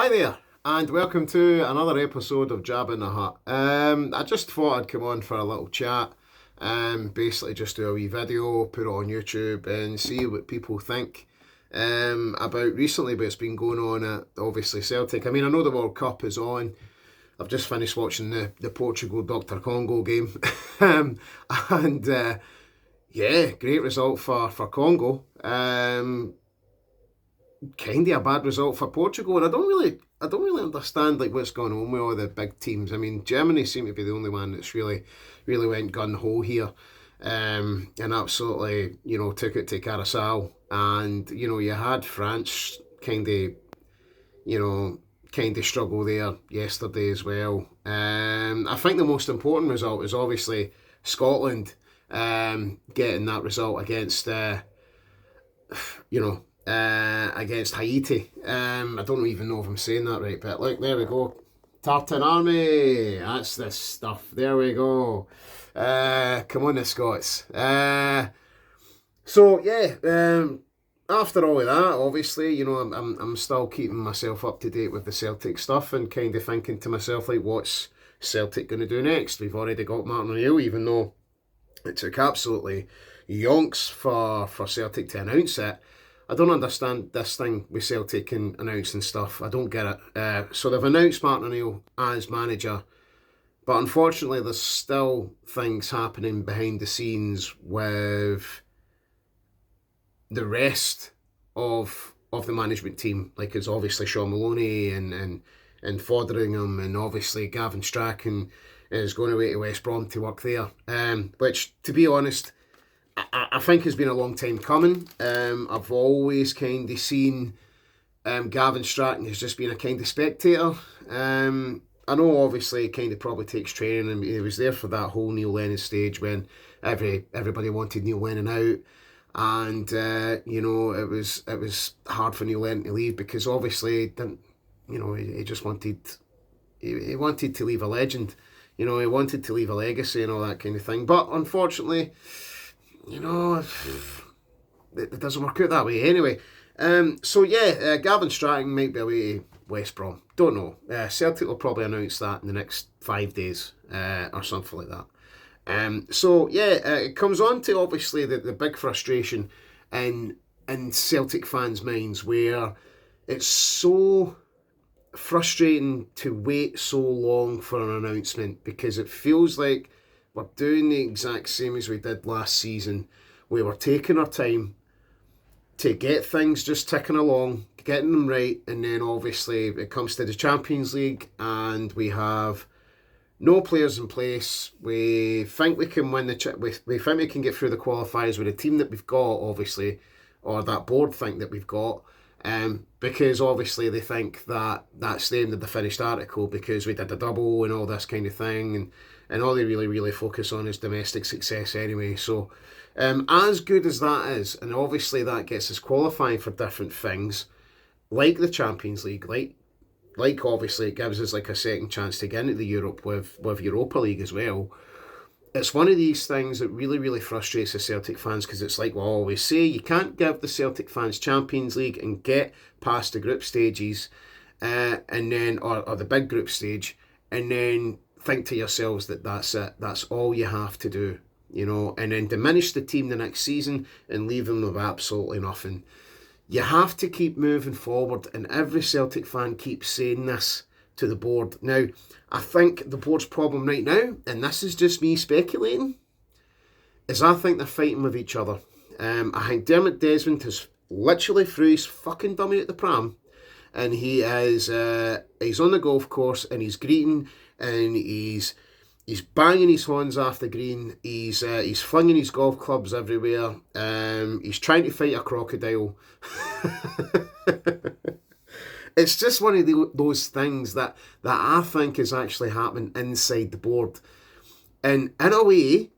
Hi there, and welcome to another episode of Jab in the Hut. I just thought I'd come on for a little chat, basically just do a wee video, put it on YouTube, and see what people think about recently what's been going on at obviously Celtic. I mean, I know the World Cup is on. I've just finished watching the Portugal Dr. Congo game, and yeah, great result for Congo. Kind of a bad result for Portugal, and I don't really understand like what's going on with all the big teams. I mean, Germany seem to be the only one that's really went gun ho here, and absolutely took it to Carousel, and you had France kind of struggle there yesterday as well. I think the most important result is obviously Scotland getting that result against against Haiti. I don't even know if I'm saying that right, but look, there we go. Tartan Army, that's this stuff. There we go. Come on, the Scots. So yeah, after all of that, obviously, I'm still keeping myself up to date with the Celtic stuff and kind of thinking to myself like, what's Celtic going to do next? We've already got Martin O'Neill, even though it took absolutely yonks for Celtic to announce it. I don't understand this thing with Celtic and announcing stuff. I don't get it. So they've announced Martin O'Neill as manager, but unfortunately there's still things happening behind the scenes with the rest of the management team. Like it's obviously Sean Maloney and Fotheringham, and obviously Gavin Strachan is going away to West Brom to work there. Which, to be honest, I think has been a long time coming. I've always kind of seen Gavin Strachan as just being a kind of spectator. I know obviously it kind of probably takes training, and he was there for that whole Neil Lennon stage when everybody wanted Neil Lennon out, and it was hard for Neil Lennon to leave because obviously he just he wanted to leave a legend. He wanted to leave a legacy and all that kind of thing. But unfortunately, it doesn't work out that way anyway. So yeah, Gavin Strachan might be away to West Brom. Don't know. Celtic will probably announce that in the next 5 days or something like that. So yeah, it comes on to obviously the big frustration in Celtic fans' minds, where it's so frustrating to wait so long for an announcement, because it feels like we're doing the exact same as we did last season. We were taking our time to get things just ticking along, getting them right, and then obviously it comes to the Champions League and we have no players in place. We think we can win we think we can get through the qualifiers with the team that we've got, obviously, or that board think that we've got. Because obviously they think that that's the end of the finished article because we did a double and all this kind of thing, and all they really focus on is domestic success anyway. So as good as that is, and obviously that gets us qualifying for different things like the Champions League, like obviously it gives us like a second chance to get into the Europe with Europa League as well. It's one of these things that really frustrates the Celtic fans, because it's like we always say, you can't give the Celtic fans Champions League and get past the group stages, and then or the big group stage, and then think to yourselves that that's it, that's all you have to do, and then diminish the team the next season and leave them with absolutely nothing. You have to keep moving forward, and every Celtic fan keeps saying this to the board. Now, I think the board's problem right now, and this is just me speculating, is I think they're fighting with each other. I think Dermot Desmond has literally threw his fucking dummy at the pram, and he is he's on the golf course and he's greeting and he's banging his horns off the green. He's flinging his golf clubs everywhere. He's trying to fight a crocodile. It's just one of those things that I think is actually happening inside the board. And in a way,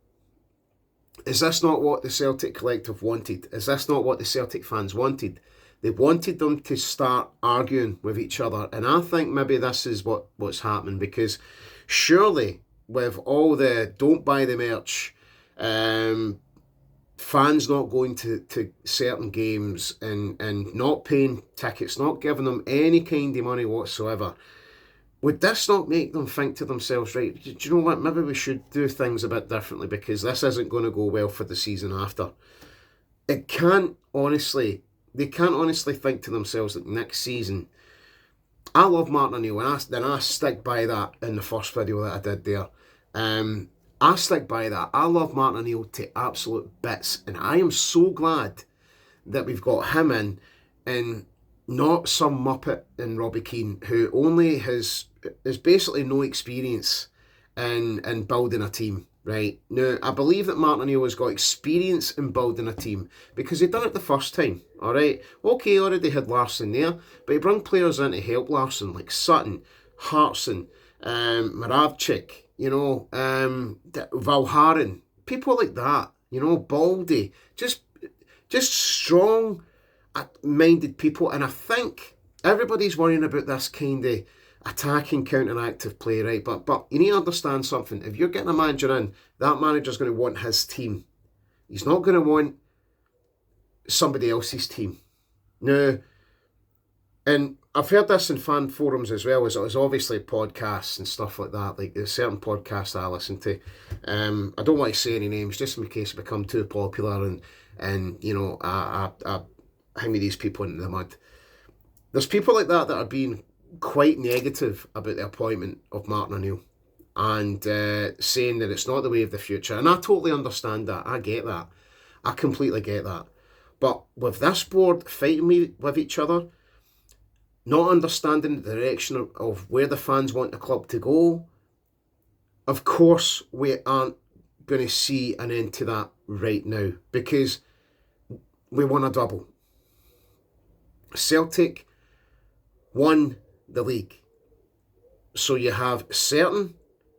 is this not what the Celtic collective wanted? Is this not what the Celtic fans wanted? They wanted them to start arguing with each other. And I think maybe this is what's happening, because surely with all the don't buy the merch fans not going to certain games and not paying tickets, not giving them any kind of money whatsoever, would this not make them think to themselves, right, do you know what, maybe we should do things a bit differently because this isn't going to go well for the season after? They can't honestly think to themselves that next season, I love Martin O'Neill, and I stick by that in the first video that I did there. I stick by that. I love Martin O'Neill to absolute bits, and I am so glad that we've got him in, and not some muppet in Robbie Keane who only has basically no experience in building a team. Right now, I believe that Martin O'Neill has got experience in building a team because he done it the first time. All right, okay, already had Larsson there, but he brought players in to help Larsson like Sutton, Hartson, Moravchik, Valharin, people like that. Baldy, just strong-minded people, and I think everybody's worrying about this kind of attacking counter-active play, right? But you need to understand something. If you're getting a manager in, that manager's going to want his team. He's not going to want somebody else's team. No. And I've heard this in fan forums as well, as obviously podcasts and stuff like that. Like there's certain podcasts I listen to. I don't want to say any names just in case I become too popular and I hang with these people into the mud. There's people like that are being quite negative about the appointment of Martin O'Neill and saying that it's not the way of the future. And I totally understand that. I get that. I completely get that. But with this board fighting with each other, not understanding the direction of where the fans want the club to go, of course we aren't going to see an end to that right now because we won a double. Celtic won the league. So you have certain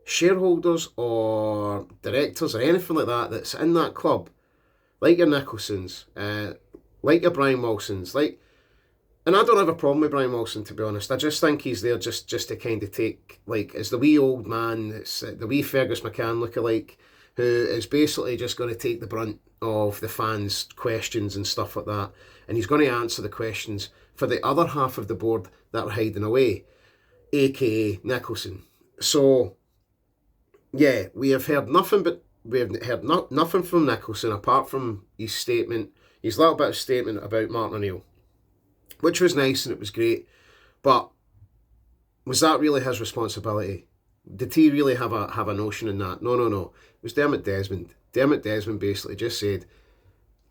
shareholders or directors or anything like that that's in that club, like your Nicholsons, like your Brian Wilsons, and I don't have a problem with Brian Wilson, to be honest. I just think he's there just to kind of take, as the wee old man, it's the wee Fergus McCann lookalike, who is basically just going to take the brunt of the fans' questions and stuff like that. And he's going to answer the questions for the other half of the board that are hiding away, aka Nicholson. So, yeah, we have heard nothing from Nicholson apart from his little bit of statement about Martin O'Neill, which was nice and it was great. But was that really his responsibility? Did he really have a notion in that? No. It was Dermot Desmond. Dermot Desmond basically just said,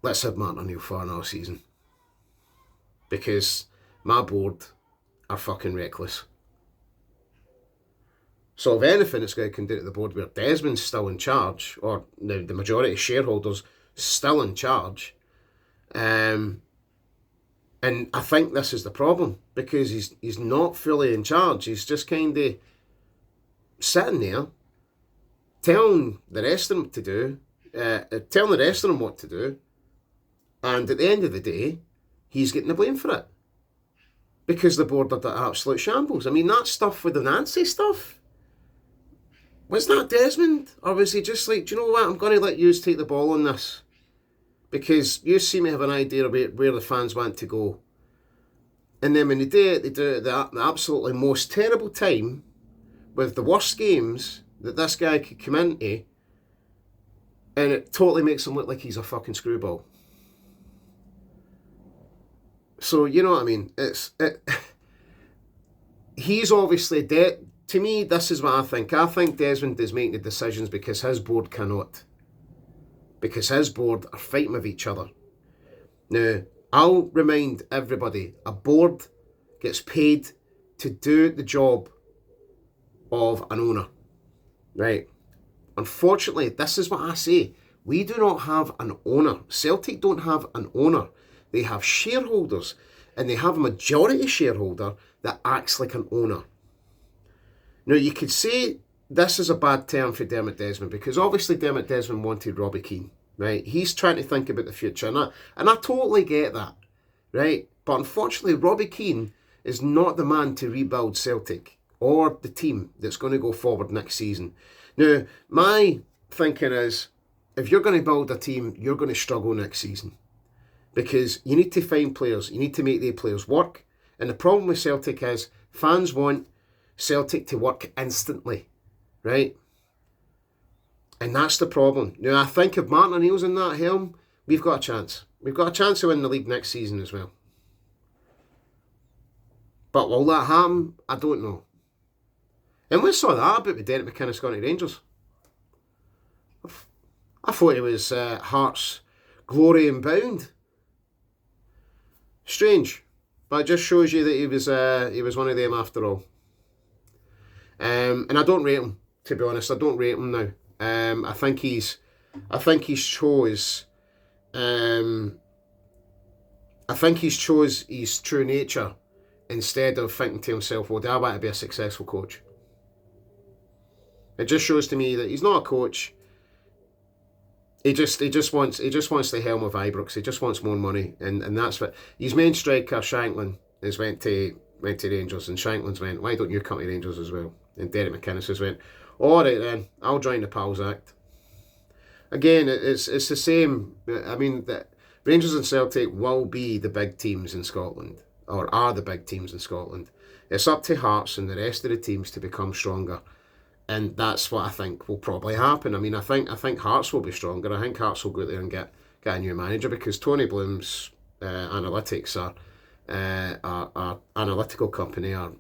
let's have Martin O'Neill for another season. Because my board are fucking reckless. So if anything, it's going to come down to the board where Desmond's still in charge, or the majority of shareholders still in charge. And I think this is the problem, because he's not fully in charge. He's just kind of sitting there, telling the rest of them to do, telling the rest of them what to do, and at the end of the day, he's getting the blame for it. Because the board did that absolute shambles. I mean, that stuff with the Nancy stuff, was that Desmond? Or was he just like, do you know what, I'm going to let you take the ball on this? Because you seem to have an idea about where the fans want to go. And then when they do it the absolutely most terrible time, with the worst games that this guy could come into, and it totally makes him look like he's a fucking screwball. So, you know what I mean? He's obviously dead. To me, this is what I think. I think Desmond is making the decisions because his board cannot. Because his board are fighting with each other. Now, I'll remind everybody, a board gets paid to do the job of an owner. Right? Unfortunately, this is what I say. We do not have an owner. Celtic don't have an owner. They have shareholders, and they have a majority shareholder that acts like an owner. Now, you could say this is a bad term for Dermot Desmond, because obviously Dermot Desmond wanted Robbie Keane, right? He's trying to think about the future, and I totally get that, right? But unfortunately, Robbie Keane is not the man to rebuild Celtic or the team that's going to go forward next season. Now, my thinking is, if you're going to build a team, you're going to struggle next season. Because you need to find players. You need to make the players work. And the problem with Celtic is fans want Celtic to work instantly, right? And that's the problem. Now, I think if Martin O'Neill's in that helm, we've got a chance. We've got a chance to win the league next season as well. But will that happen? I don't know. And we saw that about with Derek McInnes going to Rangers. I thought he was Hearts' glory and bound. Strange. But it just shows you that he was one of them after all. And I don't rate him, to be honest. I don't rate him now. I think he chose his true nature instead of thinking to himself, well, do I want to be a successful coach? It just shows to me that he's not a coach. He just wants the helm of Ibrox. He just wants more money, and that's what his main striker Shanklin has went to Rangers, and Shanklin's went, why don't you come to Rangers as well? And Derek McInnes has went, all right then, I'll join the Pals Act. Again, it's the same. I mean, the Rangers and Celtic will be the big teams in Scotland, or are the big teams in Scotland. It's up to Hearts and the rest of the teams to become stronger. And that's what I think will probably happen. I mean, I think Hearts will be stronger. I think Hearts will go there and get a new manager, because Tony Bloom's analytics our analytical company are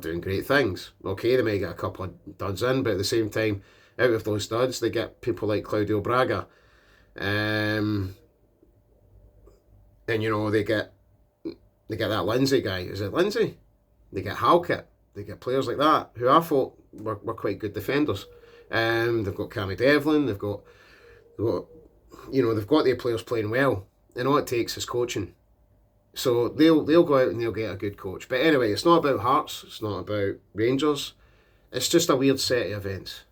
doing great things. Okay, they may get a couple of duds in, but at the same time, out of those duds, they get people like Claudio Braga, and you know they get that Lindsay guy. Is it Lindsay? They get Halkett. They get players like that who I thought were quite good defenders. They've got Cammy Devlin. They've got their players playing well, and all it takes is coaching. So they'll go out and they'll get a good coach. But anyway, it's not about Hearts. It's not about Rangers. It's just a weird set of events.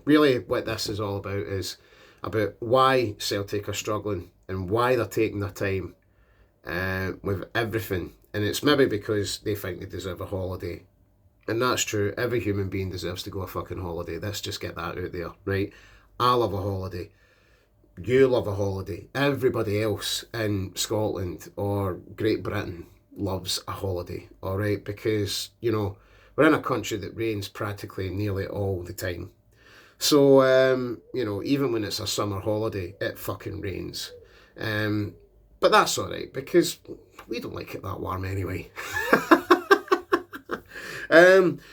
Really, what this is all about is about why Celtic are struggling and why they're taking their time with everything. And it's maybe because they think they deserve a holiday. And that's true. Every human being deserves to go a fucking holiday. Let's just get that out there, right? I love a holiday. You love a holiday. Everybody else in Scotland or Great Britain loves a holiday, all right? Because, you know, we're in a country that rains practically nearly all the time. So, you know, even when it's a summer holiday, it fucking rains. But that's all right, because we don't like it that warm anyway.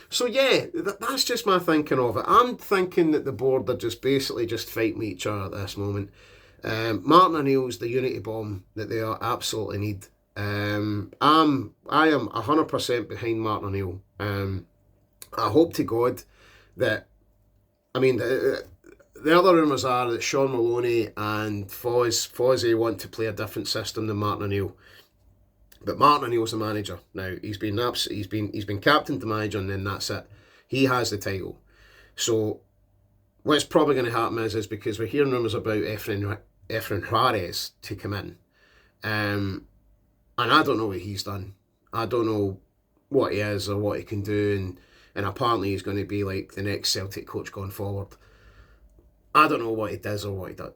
So yeah, that's just my thinking of it. I'm thinking that the board are just basically just fighting each other at this moment. Martin O'Neill's the unity bomb that they absolutely need. I am 100% behind Martin O'Neill. I hope to God that, I mean, the other rumours are that Sean Maloney and Fozzie want to play a different system than Martin O'Neill. But Martin O'Neill's the manager now. He's been captain to manager, and then that's it. He has the title. So what's probably going to happen is because we're hearing rumours about Efren Juarez to come in, and I don't know what he's done. I don't know what he is or what he can do, and apparently he's going to be like the next Celtic coach going forward. I don't know what he does or what he does,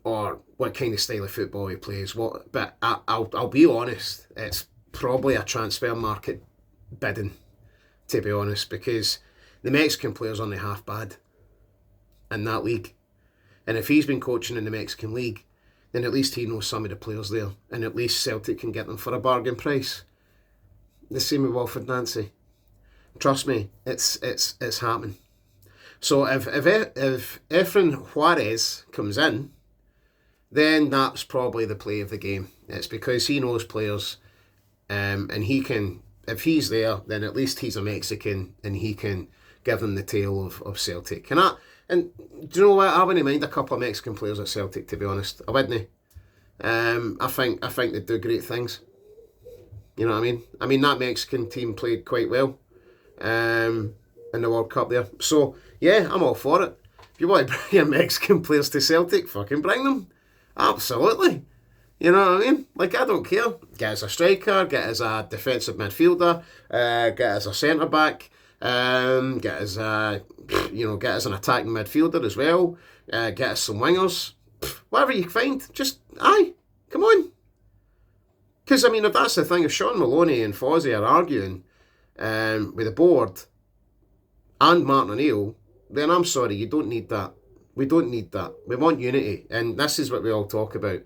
or what kind of style of football he plays. But I'll be honest, it's probably a transfer market bidding, to be honest, because the Mexican players aren't half bad in that league. And if he's been coaching in the Mexican league, then at least he knows some of the players there, and at least Celtic can get them for a bargain price. The same with Wilfred Nancy. Trust me, it's happening. So if Efren Juarez comes in, then that's probably the play of the game. It's because he knows players, and he can, if he's there, then at least he's a Mexican and he can give them the tale of Celtic. And do you know what? I wouldn't mind a couple of Mexican players at Celtic, to be honest. I wouldn't. I think they do great things. You know what I mean? I mean, that Mexican team played quite well in the World Cup there. So, yeah, I'm all for it. If you want to bring your Mexican players to Celtic, fucking bring them. Absolutely. You know what I mean? Like, I don't care. Get as a striker, get as a defensive midfielder, get as a centre-back. Get us, get us an attacking midfielder as well. Get us some wingers. Whatever you find, just come on. Because I mean, if that's the thing, if Sean Maloney and Fozzie are arguing with the board and Martin O'Neill, then I'm sorry, you don't need that. We don't need that. We want unity, and this is what we all talk about.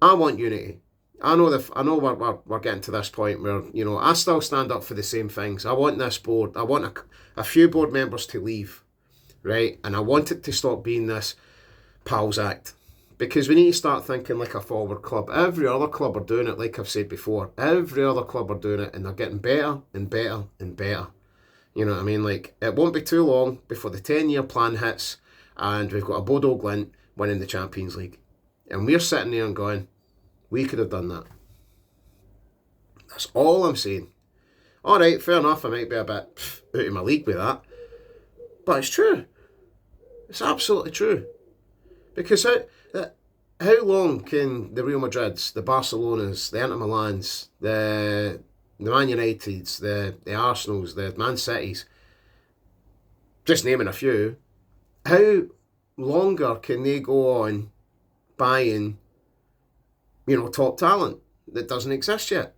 I want unity. I know we're getting to this point where, I still stand up for the same things. I want this board. I want a few board members to leave, right? And I want it to stop being this pals act, because we need to start thinking like a forward club. Every other club are doing it, like I've said before. Every other club are doing it, and they're getting better and better and better. You know what I mean? Like, it won't be too long before the 10-year plan hits, and we've got a Bodo Glint winning the Champions League, and we're sitting there and going, we could have done that. That's all I'm saying. All right, fair enough, I might be a bit out of my league with that, but it's true. It's absolutely true. Because how long can the Real Madrids, the Barcelonas, the Inter Milans, the Man Uniteds, the Arsenals, the Man Cities, just naming a few, how longer can they go on buying, top talent that doesn't exist yet?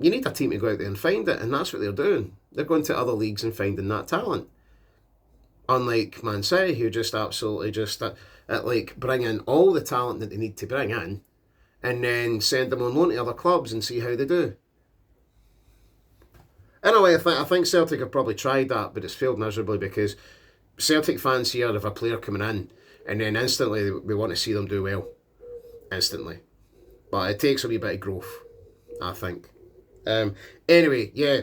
You need a team to go out there and find it, and that's what they're doing. They're going to other leagues and finding that talent. Unlike Man City, who just absolutely bring in all the talent that they need to bring in, and then send them on loan to other clubs and see how they do. In a way, I think Celtic have probably tried that, but it's failed miserably, because Celtic fans here have a player coming in, and then instantly we want to see them do well. Instantly. But it takes a wee bit of growth, I think. Anyway, yeah,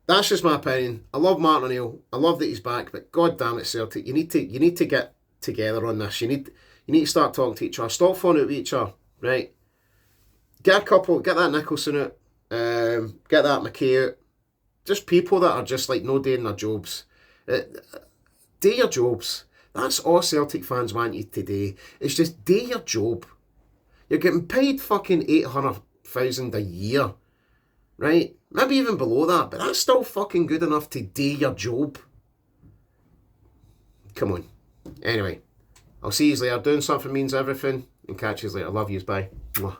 that's just my opinion. I love Martin O'Neill. I love that he's back, but god damn it, Celtic, you need to get together on this. You need to start talking to each other. Stop phoning out with each other, right? Get that Nicholson out, get that McKay out. Just people that are just like no doing their jobs. Do your jobs. That's all Celtic fans want you to do. It's just do your job. You're getting paid fucking 800,000 a year, right? Maybe even below that, but that's still fucking good enough to do your job. Come on. Anyway, I'll see you later. Doing something means everything, and catch you later. Love yous. Bye. Mwah.